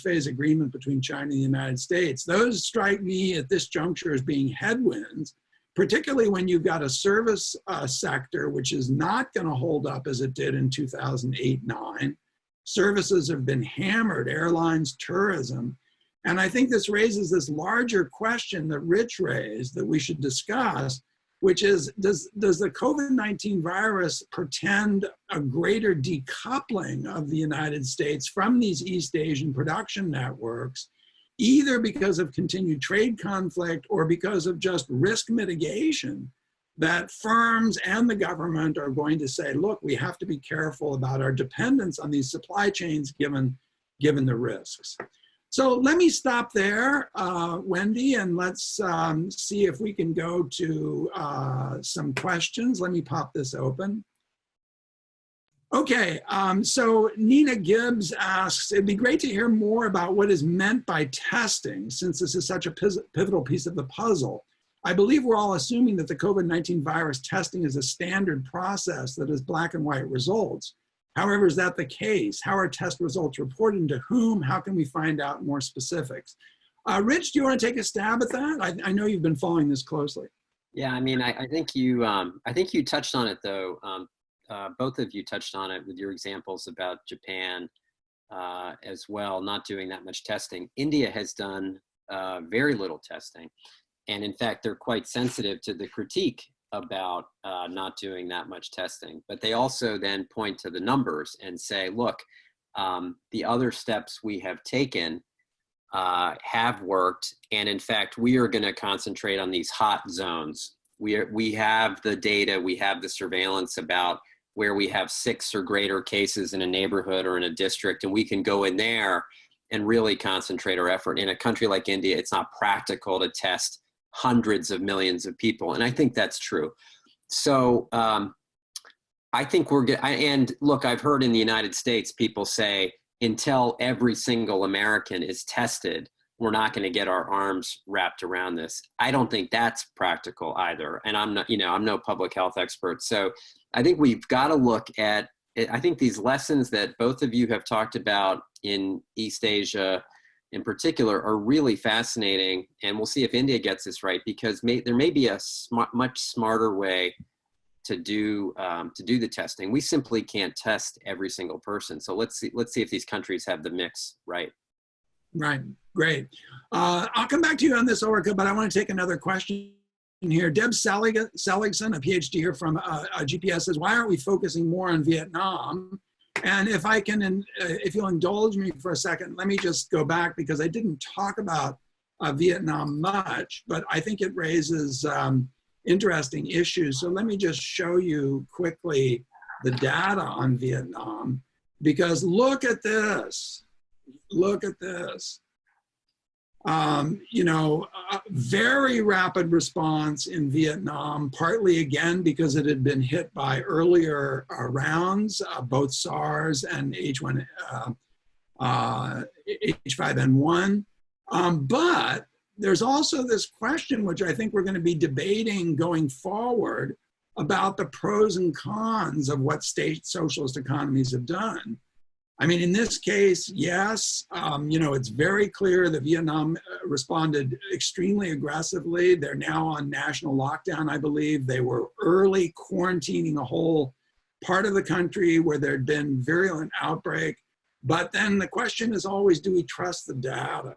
Speaker 2: phase agreement between China and the United States. Those strike me at this juncture as being headwinds, particularly when you've got a service sector which is not going to hold up as it did in 2008-9. Services have been hammered, airlines, tourism. And I think this raises this larger question that Rich raised that we should discuss, which is, does the COVID-19 virus portend a greater decoupling of the United States from these East Asian production networks, either because of continued trade conflict or because of just risk mitigation, that firms and the government are going to say, look, we have to be careful about our dependence on these supply chains given the risks. So let me stop there, Wendy, and let's see if we can go to some questions. Let me pop this open. Okay, so Nina Gibbs asks, it'd be great to hear more about what is meant by testing, since this is such a pivotal piece of the puzzle. I believe we're all assuming that the COVID-19 virus testing is a standard process that has black and white results. However, is that the case? How are test results reported and to whom? How can we find out more specifics? Rich, do you want to take a stab at that? I know you've been following this closely.
Speaker 3: Yeah, I mean, I think you touched on it though. Both of you touched on it with your examples about Japan as well, not doing that much testing. India has done very little testing. And in fact, they're quite sensitive to the critique about not doing that much testing. But they also then point to the numbers and say, look, the other steps we have taken have worked. And in fact, we are going to concentrate on these hot zones. We have the data, we have the surveillance about where we have 6 or greater cases in a neighborhood or in a district, and we can go in there and really concentrate our effort. In a country like India, it's not practical to test hundreds of millions of people. And I think that's true. So I think we're good. And look, I've heard in the United States, people say, until every single American is tested, we're not going to get our arms wrapped around this. I don't think that's practical either. And I'm not, I'm no public health expert. So I think we've got to look at, I think these lessons that both of you have talked about in East Asia in particular are really fascinating. And we'll see if India gets this right, because there may be a much smarter way to do the testing. We simply can't test every single person. So let's see if these countries have the mix right.
Speaker 2: Right, great. I'll come back to you on this, Orrico, but I want to take another question here. Deb Seligson, a PhD here from GPS, says, why aren't we focusing more on Vietnam? And if I can, if you'll indulge me for a second, let me just go back, because I didn't talk about Vietnam much, but I think it raises interesting issues. So let me just show you quickly the data on Vietnam, because look at this. Look at this. Very rapid response in Vietnam, partly again because it had been hit by earlier rounds, both SARS and H5N1. But there's also this question, which I think we're going to be debating going forward, about the pros and cons of what state socialist economies have done. I mean, in this case, yes, it's very clear that Vietnam responded extremely aggressively. They're now on national lockdown, I believe. They were early quarantining a whole part of the country where there'd been virulent outbreak. But then the question is always, do we trust the data?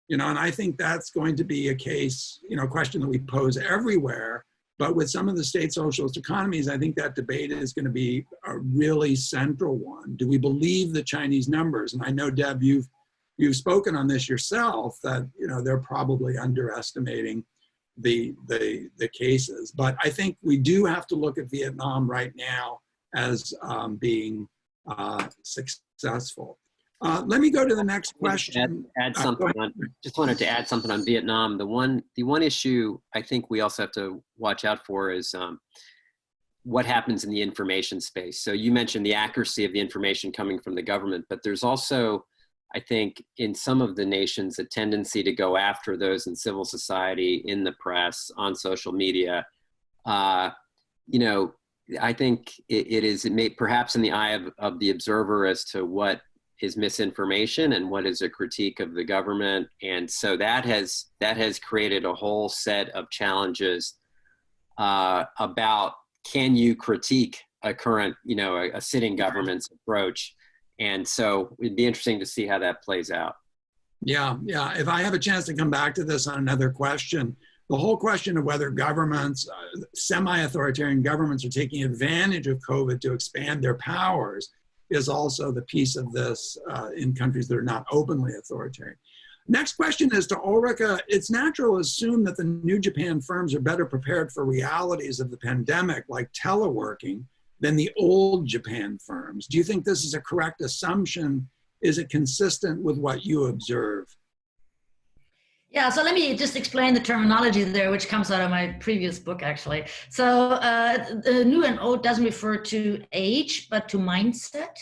Speaker 2: And I think that's going to be a case, a question that we pose everywhere. But with some of the state socialist economies, I think that debate is going to be a really central one. Do we believe the Chinese numbers? And I know, Deb, you've spoken on this yourself, that they're probably underestimating the cases. But I think we do have to look at Vietnam right now as being successful. Let me go to the next question.
Speaker 3: Add something just wanted to add something on Vietnam. The one issue I think we also have to watch out for is what happens in the information space. So you mentioned the accuracy of the information coming from the government, but there's also, I think, in some of the nations, a tendency to go after those in civil society, in the press, on social media. I think it may perhaps in the eye of the observer as to what is misinformation and what is a critique of the government. And so that has created a whole set of challenges about, can you critique a current, a sitting government's approach? And so it'd be interesting to see how that plays out.
Speaker 2: Yeah. If I have a chance to come back to this on another question, the whole question of whether governments, semi-authoritarian governments, are taking advantage of COVID to expand their powers is also the piece of this in countries that are not openly authoritarian. Next question is to Orrico. It's natural to assume that the new Japan firms are better prepared for realities of the pandemic, like teleworking, than the old Japan firms. Do you think this is a correct assumption? Is it consistent with what you observe?
Speaker 4: Yeah, so let me just explain the terminology there, which comes out of my previous book, actually. So the new and old doesn't refer to age, but to mindset,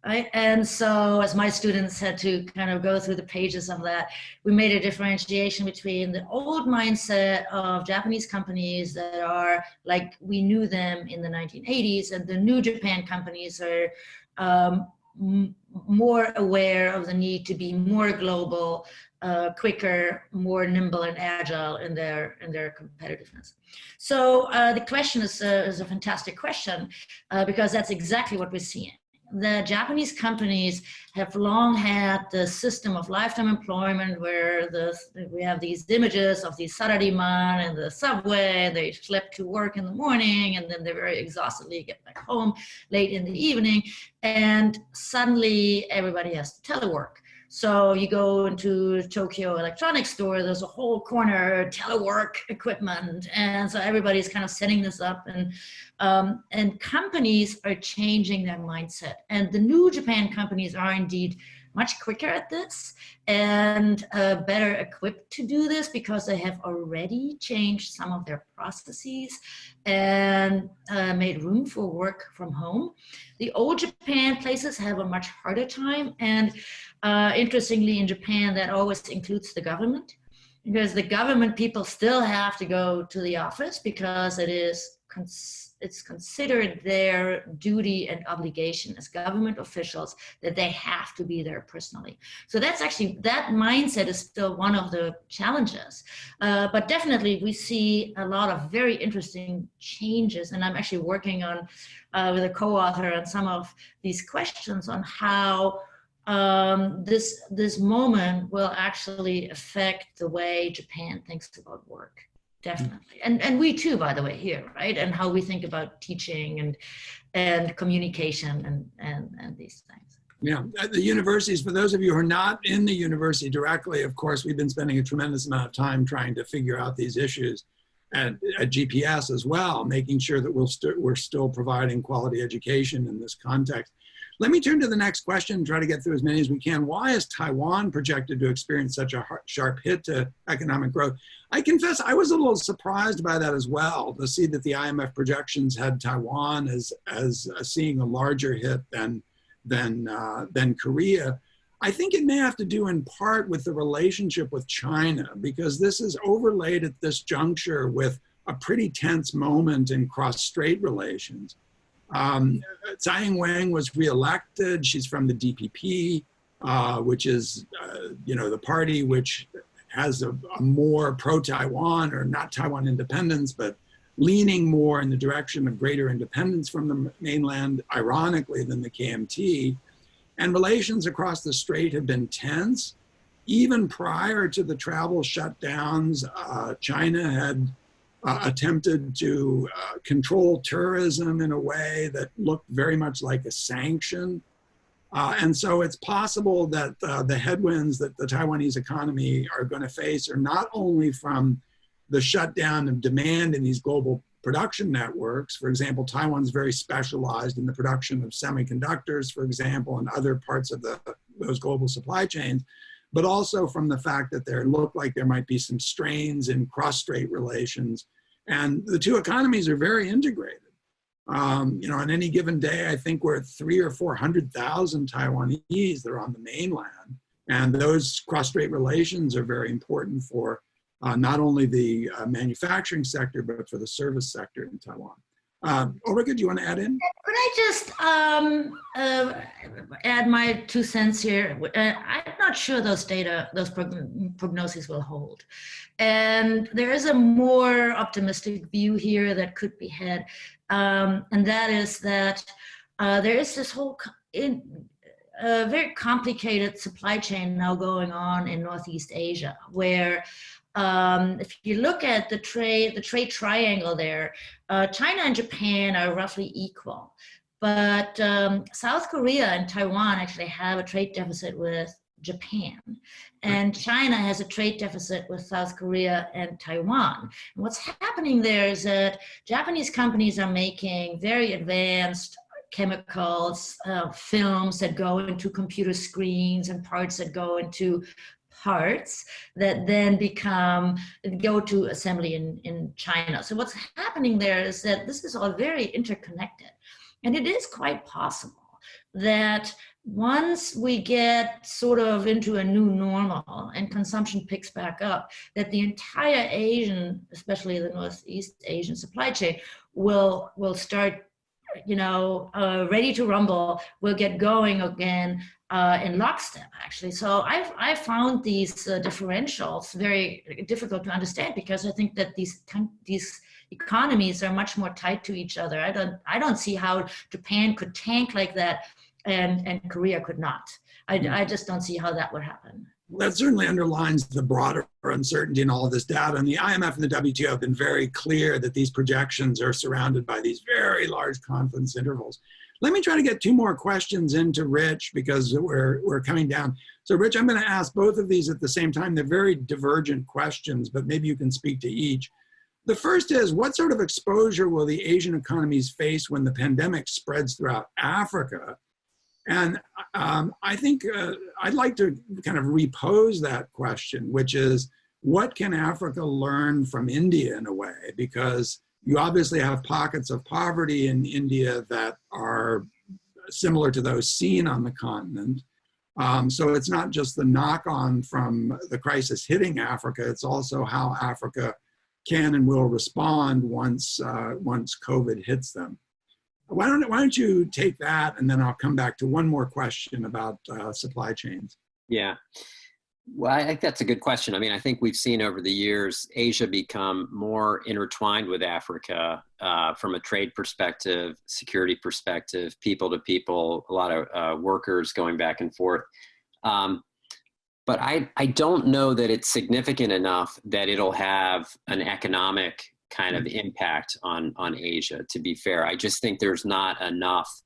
Speaker 4: right? And so as my students had to kind of go through the pages of that, we made a differentiation between the old mindset of Japanese companies that are like we knew them in the 1980s, and the new Japan companies are more aware of the need to be more global, quicker, more nimble and agile in their competitiveness. So the question is a fantastic question because that's exactly what we're seeing. The Japanese companies have long had the system of lifetime employment where we have these images of these salaryman in the subway, they slip to work in the morning and then they very exhaustedly get back home late in the evening, and suddenly everybody has to telework. So you go into Tokyo Electronics Store, there's a whole corner telework equipment. And so everybody's kind of setting this up, and companies are changing their mindset. And the new Japan companies are indeed much quicker at this and better equipped to do this because they have already changed some of their processes and made room for work from home. The old Japan places have a much harder time, and interestingly in Japan that always includes the government, because the government people still have to go to the office because it's considered their duty and obligation as government officials that they have to be there personally. So that's actually, that mindset is still one of the challenges. But definitely we see a lot of very interesting changes, and I'm actually working on with a co-author on some of these questions on how this moment will actually affect the way Japan thinks about work. Definitely. And we too, by the way, here, right? And how we think about teaching and communication and these things.
Speaker 2: Yeah, at the universities, for those of you who are not in the university directly, of course, we've been spending a tremendous amount of time trying to figure out these issues at GPS as well, making sure that we're still providing quality education in this context. Let me turn to the next question and try to get through as many as we can. Why is Taiwan projected to experience such a sharp hit to economic growth? I confess I was a little surprised by that as well, to see that the IMF projections had Taiwan as seeing a larger hit than Korea. I think it may have to do in part with the relationship with China, because this is overlaid at this juncture with a pretty tense moment in cross-strait relations. Tsai Ing-wen was reelected. She's from the DPP, which is, the party which has a more pro-Taiwan, or not Taiwan independence, but leaning more in the direction of greater independence from the mainland, ironically, than the KMT. And relations across the strait have been tense. Even prior to the travel shutdowns, China had attempted to control tourism in a way that looked very much like a sanction. And so it's possible that the headwinds that the Taiwanese economy are going to face are not only from the shutdown of demand in these global production networks. For example, Taiwan's very specialized in the production of semiconductors, for example, and other parts of those global supply chains, but also from the fact that there look like there might be some strains in cross-strait relations. And the two economies are very integrated. On any given day, I think we're at 300,000 or 400,000 Taiwanese that are on the mainland. And those cross-strait relations are very important for not only the manufacturing sector, but for the service sector in Taiwan. Orrico, do you want to add in?
Speaker 4: Could I just add my 2 cents here? I'm not sure those prognoses will hold. And there is a more optimistic view here that could be had. And that is that there is this whole very complicated supply chain now going on in Northeast Asia, where if you look at the trade triangle there, China and Japan are roughly equal, but South Korea and Taiwan actually have a trade deficit with Japan, and China has a trade deficit with South Korea and Taiwan. And what's happening there is that Japanese companies are making very advanced chemicals, films that go into computer screens and parts that go into parts that then go to assembly in China. So what's happening there is that this is all very interconnected. And it is quite possible that once we get sort of into a new normal and consumption picks back up, that the entire Asian, especially the Northeast Asian supply chain will start, ready to rumble, will get going again in lockstep, actually. So I found these differentials very difficult to understand, because I think that these economies are much more tied to each other. I don't see how Japan could tank like that and Korea could not. I just don't see how that would happen.
Speaker 2: That certainly underlines the broader uncertainty in all of this data. And the IMF and the WTO have been very clear that these projections are surrounded by these very large confidence intervals. Let me try to get 2 more questions into Rich, because we're coming down. So Rich, I'm going to ask both of these at the same time. They're very divergent questions, but maybe you can speak to each. The first is, what sort of exposure will the Asian economies face when the pandemic spreads throughout Africa? And I think I'd like to kind of repose that question, which is, what can Africa learn from India in a way? Because you obviously have pockets of poverty in India that are similar to those seen on the continent. So it's not just the knock-on from the crisis hitting Africa, it's also how Africa can and will respond once COVID hits them. Why don't you take that, and then I'll come back to one more question about supply chains.
Speaker 3: Yeah. Well, I think that's a good question. I mean, I think we've seen over the years Asia become more intertwined with Africa from a trade perspective, security perspective, people to people, a lot of workers going back and forth. But I don't know that it's significant enough that it'll have an economic kind of impact on Asia, to be fair. I just think there's not enough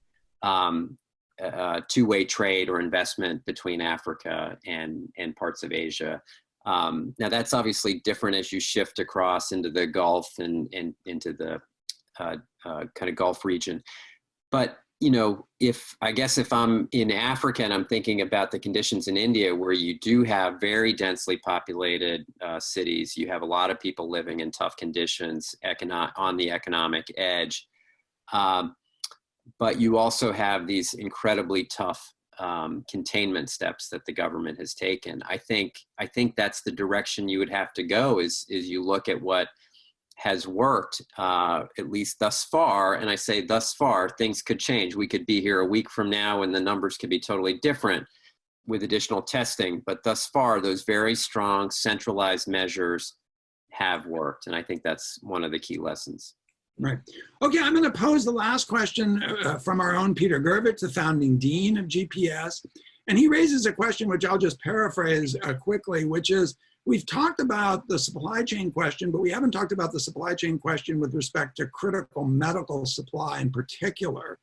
Speaker 3: two-way trade or investment between Africa and parts of Asia. Now that's obviously different as you shift across into the Gulf and into the kind of Gulf region. But you know, if I'm in Africa and I'm thinking about the conditions in India, where you do have very densely populated cities, you have a lot of people living in tough conditions, on the economic edge. But you also have these incredibly tough containment steps that the government has taken. I think that's the direction you would have to go. Is you look at what has worked, at least thus far. And I say thus far, things could change. We could be here a week from now and the numbers could be totally different with additional testing. But thus far, those very strong centralized measures have worked. And I think that's one of the key lessons.
Speaker 2: Right. Okay, I'm going to pose the last question from our own Peter Gervitz, the founding dean of GPS. And he raises a question, which I'll just paraphrase quickly, which is, we've talked about the supply chain question, but we haven't talked about the supply chain question with respect to critical medical supply in particular.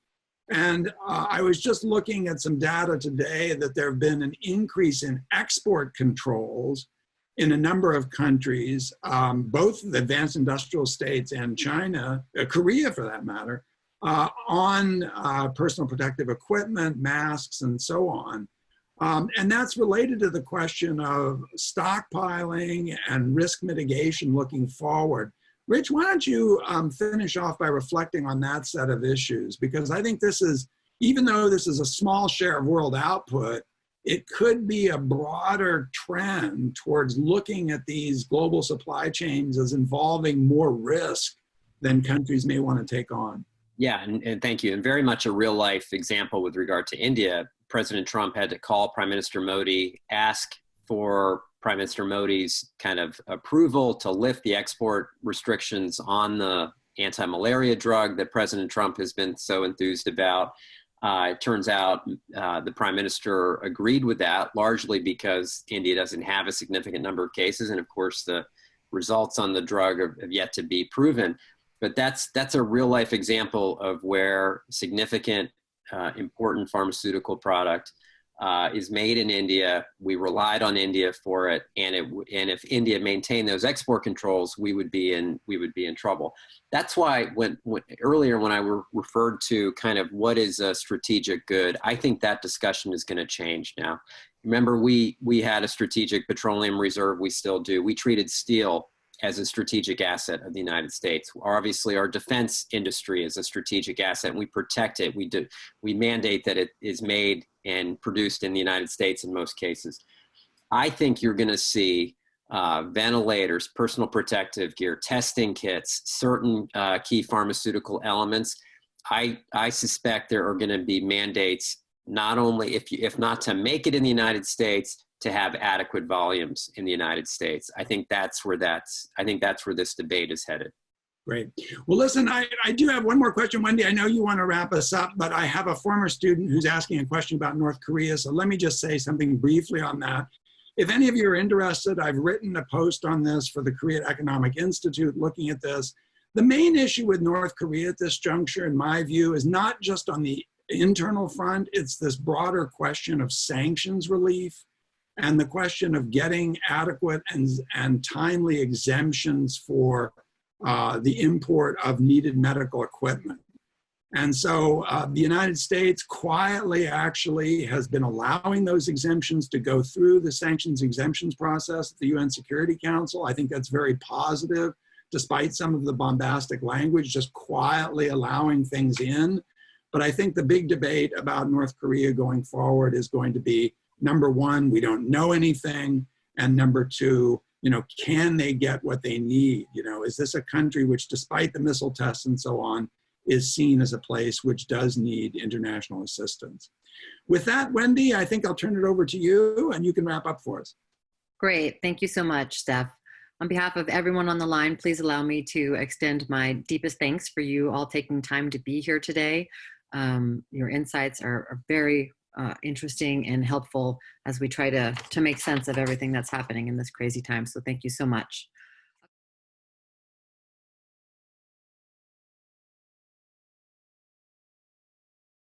Speaker 2: And I was just looking at some data today that there have been an increase in export controls in a number of countries, both the advanced industrial states and China, Korea for that matter, on personal protective equipment, masks, and so on. And that's related to the question of stockpiling and risk mitigation looking forward. Rich, why don't you finish off by reflecting on that set of issues? Because I think this is, even though this is a small share of world output, it could be a broader trend towards looking at these global supply chains as involving more risk than countries may want to take on.
Speaker 3: Yeah, and thank you. And very much a real life example with regard to India. President Trump had to call Prime Minister Modi, ask for Prime Minister Modi's kind of approval to lift the export restrictions on the anti-malaria drug that President Trump has been so enthused about. It turns out the Prime Minister agreed with that, largely because India doesn't have a significant number of cases. And of course, the results on the drug have yet to be proven. But that's a real life example of where significant, important pharmaceutical product is made in India. We relied on India for it, and if India maintained those export controls, we would be in trouble. That's why earlier when I referred to kind of what is a strategic good, I think that discussion is going to change now. Remember, we had a strategic petroleum reserve. We still do. We treated steel as a strategic asset of the United States. Obviously, our defense industry is a strategic asset, and we protect it. We mandate that it is made and produced in the United States in most cases. I think you're going to see ventilators, personal protective gear, testing kits, certain key pharmaceutical elements. I suspect there are going to be mandates, not only if not to make it in the United States, to have adequate volumes in the United States. I think that's where this debate is headed.
Speaker 2: Great. Well, listen, I do have one more question, Wendy. I know you want to wrap us up, but I have a former student who's asking a question about North Korea. So let me just say something briefly on that. If any of you are interested, I've written a post on this for the Korea Economic Institute looking at this. The main issue with North Korea at this juncture, in my view, is not just on the internal front, it's this broader question of sanctions relief and the question of getting adequate and timely exemptions for the import of needed medical equipment. And so the United States quietly actually has been allowing those exemptions to go through the sanctions exemptions process at the UN Security Council. I think that's very positive, despite some of the bombastic language, just quietly allowing things in. But I think the big debate about North Korea going forward is going to be, number one, we don't know anything. And number two, can they get what they need? Is this a country which, despite the missile tests and so on, is seen as a place which does need international assistance? With that, Wendy, I think I'll turn it over to you and you can wrap up for us.
Speaker 1: Great. Thank you so much, Steph. On behalf of everyone on the line, please allow me to extend my deepest thanks for you all taking time to be here today. Your insights are very interesting and helpful as we try to make sense of everything that's happening in this crazy time. So thank you so much.